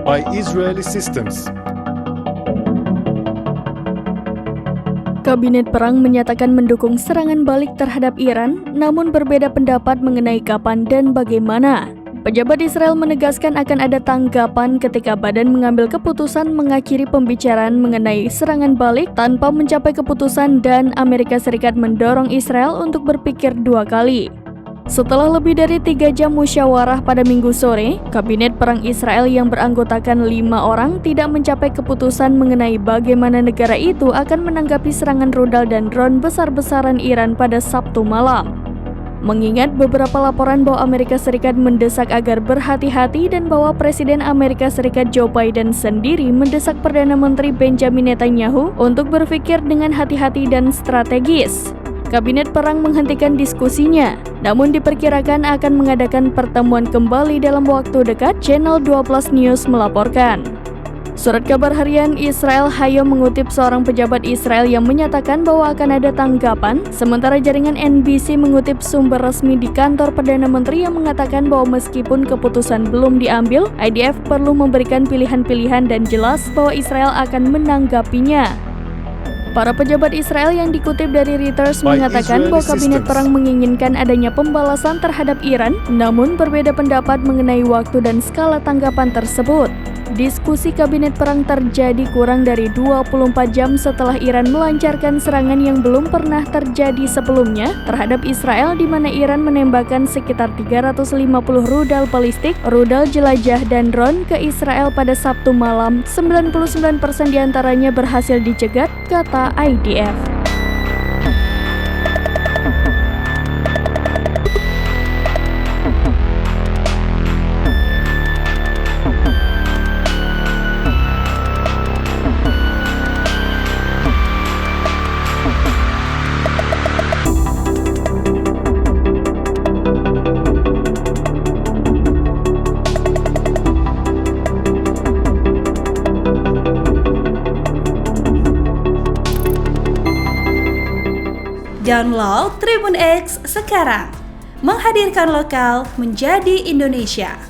by Israeli systems. Kabinet Perang menyatakan mendukung serangan balik terhadap Iran, namun berbeda pendapat mengenai kapan dan bagaimana. Pejabat Israel menegaskan akan ada tanggapan ketika badan mengambil keputusan mengakhiri pembicaraan mengenai serangan balik tanpa mencapai keputusan, dan Amerika Serikat mendorong Israel untuk berpikir dua kali. Setelah lebih dari 3 jam musyawarah pada Minggu sore, Kabinet Perang Israel yang beranggotakan 5 orang tidak mencapai keputusan mengenai bagaimana negara itu akan menanggapi serangan rudal dan drone besar-besaran Iran pada Sabtu malam. Mengingat beberapa laporan bahwa Amerika Serikat mendesak agar berhati-hati dan bahwa Presiden Amerika Serikat Joe Biden sendiri mendesak Perdana Menteri Benjamin Netanyahu untuk berpikir dengan hati-hati dan strategis, Kabinet Perang menghentikan diskusinya, namun diperkirakan akan mengadakan pertemuan kembali dalam waktu dekat, Channel 12 News melaporkan. Surat kabar harian Israel Hayom mengutip seorang pejabat Israel yang menyatakan bahwa akan ada tanggapan, sementara jaringan NBC mengutip sumber resmi di kantor Perdana Menteri yang mengatakan bahwa meskipun keputusan belum diambil, IDF perlu memberikan pilihan-pilihan dan jelas bahwa Israel akan menanggapinya. Para pejabat Israel yang dikutip dari Reuters mengatakan bahwa Kabinet Perang menginginkan adanya pembalasan terhadap Iran, namun berbeda pendapat mengenai waktu dan skala tanggapan tersebut. Diskusi Kabinet Perang terjadi kurang dari 24 jam setelah Iran melancarkan serangan yang belum pernah terjadi sebelumnya terhadap Israel, di mana Iran menembakkan sekitar 350 rudal balistik, rudal jelajah, dan drone ke Israel pada Sabtu malam. 99% diantaranya berhasil dicegat, kata IDF. Download Tribun X sekarang, menghadirkan lokal menjadi Indonesia.